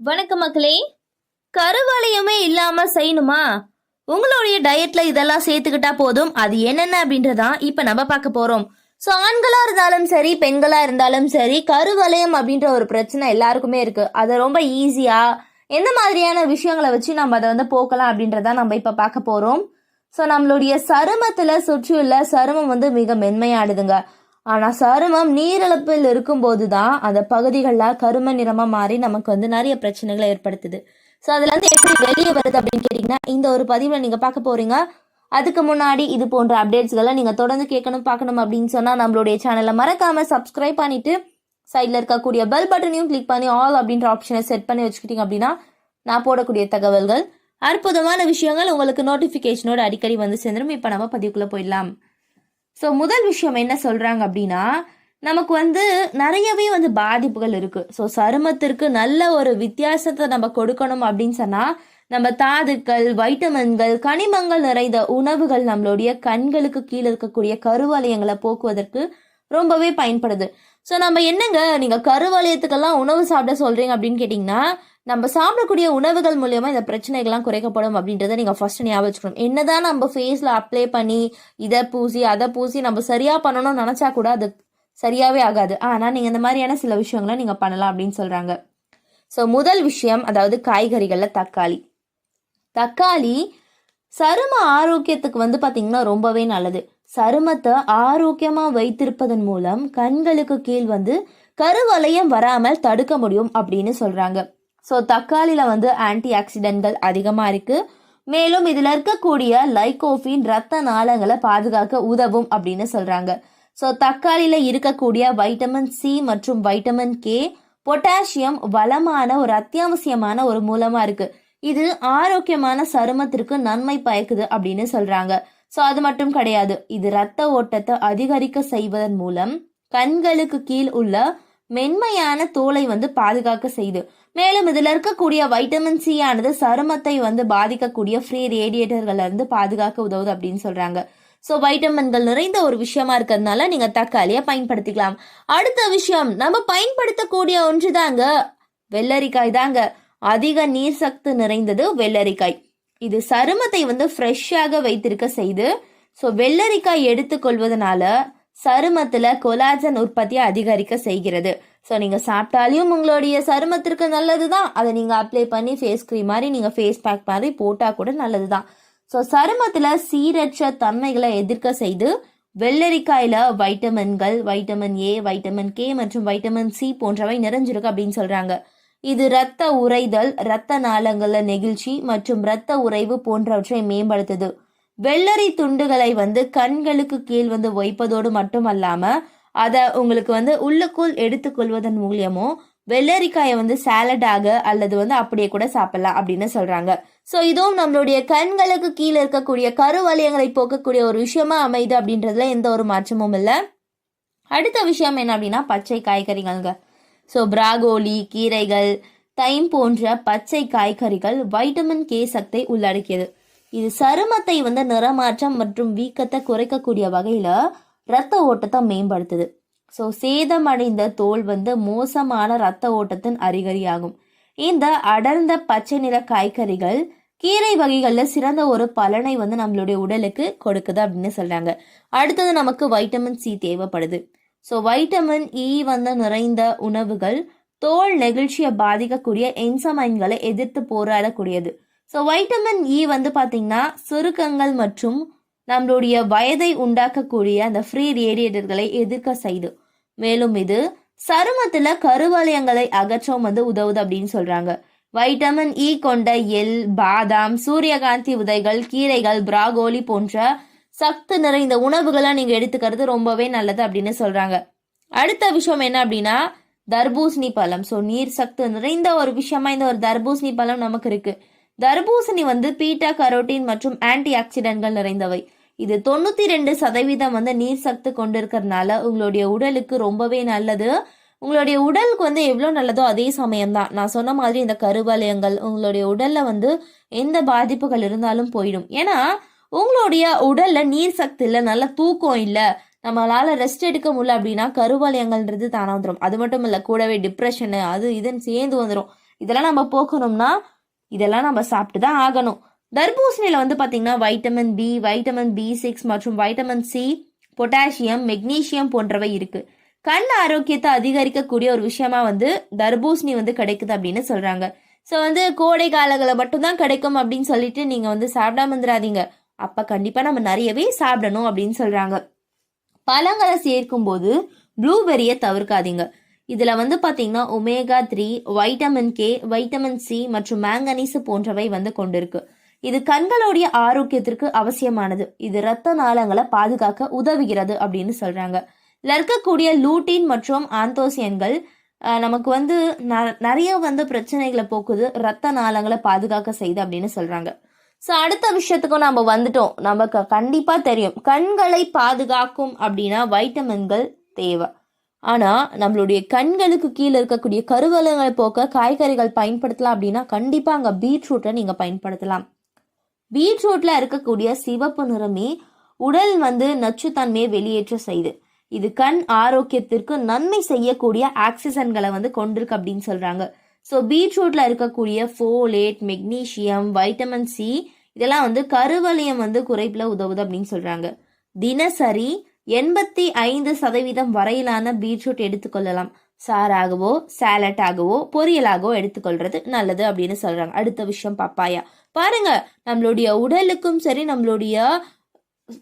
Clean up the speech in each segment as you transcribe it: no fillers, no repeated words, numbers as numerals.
வணக்கம் மக்களே. கருவளையமே இல்லாம செய்யணுமா? உங்களுடைய டயட்ல இதெல்லாம் சேர்த்துக்கிட்டா போதும். அது என்னென்ன அப்படின்றதான் இப்ப நம்ம பார்க்க போறோம். ஸோ ஆண்களா இருந்தாலும் சரி, பெண்களா இருந்தாலும் சரி, கருவளையம் அப்படின்ற ஒரு பிரச்சனை எல்லாருக்குமே இருக்கு. அதை ரொம்ப ஈஸியா எந்த மாதிரியான விஷயங்களை வச்சு நம்ம அதை போக்கலாம் அப்படின்றதான் நம்ம இப்ப பார்க்க போறோம். ஸோ நம்மளுடைய சருமத்துல சுற்றியுள்ள சருமம் மிக மென்மையாடுதுங்க. ஆனா சருமம் நீரிழப்பில் இருக்கும்போது தான் அந்த பகுதிகளில் கரும நிறமா மாறி நமக்கு நிறைய பிரச்சனைகளை ஏற்படுத்துது. ஸோ அதுல இருந்து எப்படி வெளியே வருது அப்படின்னு கேட்டீங்கன்னா இந்த ஒரு பதிவுல நீங்க பார்க்க போறீங்க. அதுக்கு முன்னாடி இது போன்ற அப்டேட்ஸ்களை நீங்க தொடர்ந்து கேட்கணும் பார்க்கணும் அப்படின்னு சொன்னா நம்மளுடைய சேனலை மறக்காம சப்ஸ்கிரைப் பண்ணிட்டு சைட்ல இருக்கக்கூடிய பெல் பட்டனையும் கிளிக் பண்ணி ஆல் அப்படின்ற ஆப்ஷனை செட் பண்ணி வச்சுக்கிட்டீங்க அப்படின்னா நான் போடக்கூடிய தகவல்கள், அற்புதமான விஷயங்கள் உங்களுக்கு நோட்டிபிகேஷனோட அடிக்கடி சேர்ந்துடும். இப்ப நம்ம பதிவுக்குள்ள போயிடலாம். ஸோ முதல் விஷயம் என்ன சொல்றாங்க அப்படின்னா, நமக்கு நிறையவே பாதிப்புகள் இருக்கு. ஸோ சருமத்திற்கு நல்ல ஒரு வித்தியாசத்தை நம்ம கொடுக்கணும் அப்படின்னு சொன்னா நம்ம தாதுக்கள், வைட்டமின்கள், கனிமங்கள் நிறைந்த உணவுகள் நம்மளுடைய கண்களுக்கு கீழே இருக்கக்கூடிய கருவளையங்களை போக்குவதற்கு ரொம்பவே பயன்படுது. ஸோ நம்ம என்னங்க நீங்க கருவளையத்துக்கெல்லாம் உணவு சாப்பிட சொல்றீங்க அப்படின்னு கேட்டீங்கன்னா, நம்ம சாப்பிடக்கூடிய உணவுகள் மூலியமா இந்த பிரச்சனைகள்லாம் குறைக்கப்படும் அப்படின்றத நீங்க ஃபர்ஸ்ட் ஞாபகம் வச்சுக்கணும். என்னதான் நம்ம ஃபேஸ்ல அப்ளை பண்ணி இதை பூசி அதை பூசி நம்ம சரியா பண்ணணும்னு நினைச்சா கூட அது சரியாவே ஆகாது. ஆனா நீங்க இந்த மாதிரியான சில விஷயங்களை நீங்க பண்ணலாம் அப்படின்னு சொல்றாங்க. ஸோ முதல் விஷயம், அதாவது காய்கறிகள்ல தக்காளி சரும ஆரோக்கியத்துக்கு பாத்தீங்கன்னா ரொம்பவே நல்லது. சருமத்தை ஆரோக்கியமா வைத்திருப்பதன் மூலம் கண்களுக்கு கீழ் கருவளையம் வராமல் தடுக்க முடியும் அப்படின்னு சொல்றாங்க. ஸோ தக்காளியில் ஆன்டி ஆக்சிடென்ட்கள் அதிகமாக இருக்குது. மேலும் இதில் இருக்கக்கூடிய லைகோஃபின் ரத்த நாளங்களை பாதுகாக்க உதவும் அப்படின்னு சொல்கிறாங்க. ஸோ தக்காளியில் இருக்கக்கூடிய வைட்டமின் சி மற்றும் வைட்டமின் கே, பொட்டாசியம் வளமான ஒரு அத்தியாவசியமான ஒரு மூலமாக இருக்குது. இது ஆரோக்கியமான சருமத்திற்கு நன்மை பயக்குது அப்படின்னு சொல்கிறாங்க. ஸோ அது மட்டும் கிடையாது, இது ரத்த ஓட்டத்தை அதிகரிக்க செய்வதன் மூலம் கண்களுக்கு கீழ் உள்ள மென்மையான தோலை பாதுகாக்க செய்யுது. மேலும் இதுல இருக்கக்கூடிய வைட்டமின் சி ஆனது சருமத்தை பாதிக்கக்கூடிய ஃப்ரீ ரேடியேட்டர்கள்ல இருந்து பாதுகாக்க உதவுது அப்படின்னு சொல்றாங்க. ஸோ வைட்டமின்கள் நிறைந்த ஒரு விஷயமா இருக்கிறதுனால நீங்க தக்காளியை பயன்படுத்திக்கலாம். அடுத்த விஷயம், நம்ம பயன்படுத்தக்கூடிய ஒன்று தாங்க வெள்ளரிக்காய் தாங்க. அதிக நீர் சத்து நிறைந்தது வெள்ளரிக்காய். இது சருமத்தை ஃப்ரெஷ்ஷாக வைத்திருக்க செய்து. ஸோ வெள்ளரிக்காய் எடுத்துக்கொள்வதனால சருமத்துல கொலாஜன் உற்பத்தியை அதிகரிக்க செய்கிறது. ஸோ நீங்க சாப்பிட்டாலையும் உங்களுடைய சருமத்திற்கு நல்லதுதான். அதை நீங்க அப்ளை பண்ணி ஃபேஸ் கிரீம் மாதிரி நீங்க ஃபேஸ் பேக் மாதிரி போட்டா கூட நல்லதுதான். ஸோ சருமத்துல சீரற்ற தன்மைகளை எதிர்க்க செய்து வெள்ளரிக்காயில வைட்டமின்கள், வைட்டமின் ஏ, வைட்டமின் கே மற்றும் வைட்டமின் சி போன்றவை நிறைஞ்சிருக்கு அப்படின்னு சொல்றாங்க. இது இரத்த உறைதல், இரத்த நாளங்கள நெகிழ்ச்சி மற்றும் இரத்த உறைவு போன்றவற்றை மேம்படுத்துது. வெள்ளரி துண்டுகளை கண்களுக்கு கீழ் வைப்பதோடு மட்டுமல்லாம அதை உங்களுக்கு உள்ளுக்குள் எடுத்துக்கொள்வதன் மூலியமோ வெள்ளரிக்காயை சாலடாக அல்லது அப்படியே கூட சாப்பிடலாம் அப்படின்னு சொல்றாங்க. ஸோ இதுவும் நம்மளுடைய கண்களுக்கு கீழே இருக்கக்கூடிய கருவளையங்களை போக்கக்கூடிய ஒரு விஷயமா அமைது அப்படின்றதுல எந்த ஒரு மாற்றமும் இல்லை. அடுத்த விஷயம் என்ன அப்படின்னா பச்சை காய்கறிகள்ங்க. ஸோ பிராகோலி, கீரைகள், தைம் போன்ற பச்சை காய்கறிகள் வைட்டமின் கே சத்தை உள்ளடக்கியது. இது சருமத்தை நிறமாற்றம் மற்றும் வீக்கத்தை குறைக்கக்கூடிய வகையில இரத்த ஓட்டத்தை மேம்படுத்துது. ஸோ சேதமடைந்த தோல் மோசமான இரத்த ஓட்டத்தின் அறிகுறியாகும். இந்த அடர்ந்த பச்சை நிற காய்கறிகள் கீரை வகைகள்ல சிறந்த ஒரு பலனை நம்மளுடைய உடலுக்கு கொடுக்குது அப்படின்னு சொல்றாங்க. அடுத்தது நமக்கு வைட்டமின் சி தேவைப்படுது. ஸோ வைட்டமின் இ நிறைந்த உணவுகள் தோல் நெகிழ்ச்சியை பாதிக்கக்கூடிய என்சைம்களை எதிர்த்து போராடக்கூடியது. ஸோ வைட்டமின் இ பார்த்தீங்கன்னா சுருக்கங்கள் மற்றும் நம்மளுடைய வயதை உண்டாக்கக்கூடிய அந்த ஃப்ரீ ரேடியேட்டர்களை எதிர்க்க செய்து. மேலும் இது சருமத்துல கருவளையங்களை அகற்றவும் உதவுது அப்படின்னு சொல்றாங்க. வைட்டமின் இ கொண்ட எள், பாதாம், சூரியகாந்தி விதைகள், கீரைகள், பிராகோலி போன்ற சத்து நிறைந்த உணவுகளை நீங்க எடுத்துக்கிறது ரொம்பவே நல்லது அப்படின்னு சொல்றாங்க. அடுத்த விஷயம் என்ன அப்படின்னா தர்பூசணி பழம். ஸோ நீர் சத்து நிறைந்த ஒரு விஷயமா இந்த ஒரு தர்பூசணி பழம் நமக்கு இருக்கு. தர்பூசணி பீட்டா கரோட்டின் மற்றும் ஆன்டி ஆக்சிடென்ட்கள் நிறைந்தவை. இது 92% நீர் சத்து கொண்டிருக்கிறதுனால உங்களுடைய உடலுக்கு ரொம்பவே நல்லது. உங்களுடைய உடலுக்கு எவ்வளோ நல்லதோ அதே சமயம்தான் நான் சொன்ன மாதிரி இந்த கருவளையங்கள் உங்களுடைய உடல்ல எந்த பாதிப்புகள் இருந்தாலும் போயிடும். ஏன்னா உங்களுடைய உடல்ல நீர் சத்து இல்லை, நல்ல தூக்கம் இல்லை, நம்மளால ரெஸ்ட் எடுக்க முடியல அப்படின்னா கருவளையங்கள்ன்றது தானே வந்துடும். அது மட்டும் இல்லை, கூடவே டிப்ரெஷனு அது இதுன்னு சேர்ந்து வந்துடும். இதெல்லாம் நம்ம போக்கணும்னா இதெல்லாம் நம்ம சாப்பிட்டு தான் ஆகணும். தர்பூசணியில் வந்து பார்த்தீங்கன்னா வைட்டமின் பி, வைட்டமின் B6 மற்றும் வைட்டமின் சி, பொட்டாசியம், மெக்னீசியம் போன்றவை இருக்கு. கண் ஆரோக்கியத்தை அதிகரிக்கக்கூடிய ஒரு விஷயமா வந்து தர்பூசணி வந்து கிடைக்குது அப்படின்னு சொல்றாங்க. ஸோ வந்து கோடை காலங்களில் மட்டும்தான் கிடைக்கும் அப்படின்னு சொல்லிட்டு நீங்க வந்து சாப்பிடாம இருந்துடாதீங்க. அப்ப கண்டிப்பா நம்ம நிறையவே சாப்பிடணும் அப்படின்னு சொல்றாங்க. பழங்களை சேர்க்கும் போது ப்ளூபெரியை தவிர்க்காதீங்க. இதுல வந்து பாத்தீங்கன்னா omega-3, vitamin K, vitamin C மற்றும் மேங்கனீஸ் போன்றவை வந்து கொண்டிருக்கு. இது கண்களுடைய ஆரோக்கியத்திற்கு அவசியமானது. இது இரத்த நாளங்களை பாதுகாக்க உதவுகிறது அப்படின்னு சொல்றாங்க. இதுல இருக்கக்கூடிய லூட்டின் மற்றும் ஆந்தோசியன்கள் நமக்கு வந்து நிறைய வந்து பிரச்சனைகளை போக்குது, இரத்த நாளங்களை பாதுகாக்க செய்யுது அப்படின்னு சொல்றாங்க. ஸோ அடுத்த விஷயத்துக்கும் நம்ம வந்துட்டோம். நமக்கு கண்டிப்பா தெரியும் கண்களை பாதுகாக்கும் அப்படின்னா வைட்டமின்கள் தேவை. ஆனா நம்மளுடைய கண்களுக்கு கீழே இருக்கக்கூடிய கருவலங்களை போக்க காய்கறிகள் பயன்படுத்தலாம் அப்படின்னா கண்டிப்பா அங்க பீட்ரூட்டை நீங்க பயன்படுத்தலாம். பீட்ரூட்ல இருக்கக்கூடிய சிவப்பு நிறமே உடல் வந்து நச்சுத்தன்மையை வெளியேற்ற செய்யுது. இது கண் ஆரோக்கியத்திற்கு நன்மை செய்யக்கூடிய ஆக்சிஜன்களை வந்து கொண்டிருக்கு அப்படின்னு சொல்றாங்க. ஸோ பீட்ரூட்ல இருக்கக்கூடிய ஃபோலேட், மெக்னீசியம், வைட்டமின் சி இதெல்லாம் வந்து கருவளையம் வந்து குறைப்புல உதவுது அப்படின்னு சொல்றாங்க. தினசரி 85% வரையிலான பீட்ரூட் எடுத்துக்கொள்ளலாம். சாராகவோ, சாலட்டாகவோ, பொரியலாகவோ எடுத்துக்கொள்றது நல்லது அப்படின்னு சொல்றாங்க. அடுத்த விஷயம் பப்பாயா. பாருங்க, நம்மளுடைய உடலுக்கும் சரி நம்மளுடைய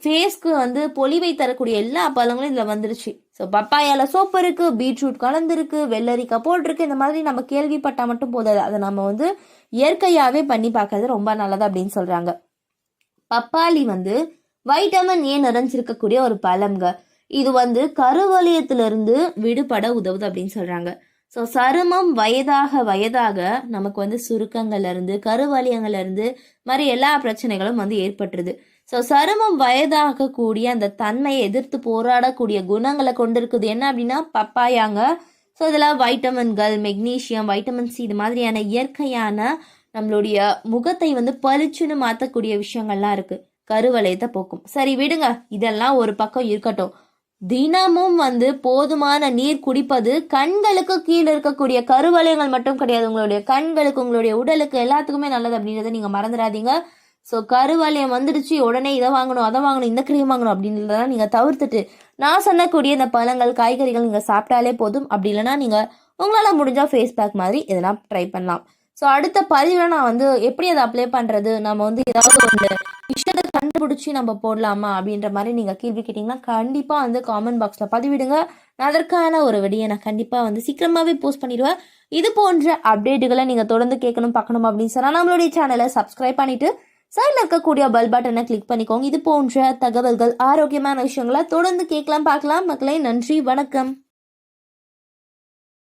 ஃபேஸ்க்கு வந்து பொலிவை தரக்கூடிய எல்லா பழங்களும் இதுல வந்துருச்சு. ஸோ பப்பாயால சோப்பு இருக்கு, பீட்ரூட் கலந்துருக்கு, வெள்ளரிக்காய் போட்டிருக்கு. இந்த மாதிரி நம்ம கேள்விப்பட்டா மட்டும் போதாது, அதை நம்ம வந்து இயற்கையாவே பண்ணி பார்க்கறது ரொம்ப நல்லது அப்படின்னு சொல்றாங்க. பப்பாளி வந்து வைட்டமின் ஏ நிறைஞ்சிருக்கக்கூடிய ஒரு பழம்ங்க. இது வந்து கருவளையத்திலிருந்து விடுபட உதவுது அப்படின்னு சொல்றாங்க. ஸோ சருமம் வயதாக வயதாக நமக்கு வந்து சுருக்கங்கள்ல இருந்து கருவளையங்கள்ல இருந்து மாதிரி எல்லா பிரச்சனைகளும் வந்து ஏற்பட்டுருது. ஸோ சருமம் வயதாக கூடிய அந்த தன்மையை எதிர்த்து போராடக்கூடிய குணங்களை கொண்டிருக்குது என்ன அப்படின்னா பப்பாயாங்க. ஸோ இதில் வைட்டமின்கள், மெக்னீசியம், வைட்டமின் சி இது மாதிரியான இயற்கையான நம்மளுடைய முகத்தை வந்து பளிச்சுன்னு மாற்றக்கூடிய விஷயங்கள்லாம் இருக்கு. கருவளையத்தை போக்கும். சரி விடுங்க, இதெல்லாம் ஒரு பக்கம் இருக்கட்டும். தினமும் வந்து போதுமான நீர் குடிப்பது கண்களுக்கு கீழே இருக்கக்கூடிய கருவளையங்கள் மட்டும் கிடையாது, உங்களுடைய கண்களுக்கு, உங்களுடைய உடலுக்கு எல்லாத்துக்குமே நல்லது அப்படின்றத நீங்க மறந்துடாதீங்க. ஸோ கருவளையம் வந்துடுச்சு உடனே இதை வாங்கணும், அதை வாங்கணும், இந்த க்ரீம் வாங்கணும் அப்படின்றதெல்லாம் நீங்கள் தவிர்த்துட்டு நான் சொன்னக்கூடிய இந்த பழங்கள், காய்கறிகள் நீங்கள் சாப்பிட்டாலே போதும். அப்படி இல்லைன்னா நீங்கள் உங்களால் முடிஞ்சால் ஃபேஸ் பேக் மாதிரி இதெல்லாம் ட்ரை பண்ணலாம். ஸோ அடுத்த பதிவில் நான் வந்து எப்படி அதை அப்ளை பண்ணுறது, நம்ம வந்து ஏதாவது ஒரு விஷயத்தை கண்டுபிடிச்சி நம்ம போடலாமா அப்படின்ற மாதிரி நீங்கள் கேள்வி கேட்டிங்கன்னா கண்டிப்பாக வந்து காமெண்ட் பாக்ஸில் பதிவிடுங்க. நான் அதற்கான ஒரு விடியை நான் கண்டிப்பாக வந்து சீக்கிரமாகவே போஸ்ட் பண்ணிடுவேன். இது போன்ற அப்டேட்டுகளை நீங்கள் தொடர்ந்து கேட்கணும் பார்க்கணும் அப்படின்னு சொன்னால் நம்மளுடைய சேனலை சப்ஸ்கிரைப் பண்ணிவிட்டு சைடில் இருக்கக்கூடிய பெல் பட்டனை கிளிக் பண்ணிக்கோங்க. இது போன்ற தகவல்கள், ஆரோக்கியமான விஷயங்களை தொடர்ந்து கேட்கலாம் பார்க்கலாம். மக்களே, நன்றி, வணக்கம்.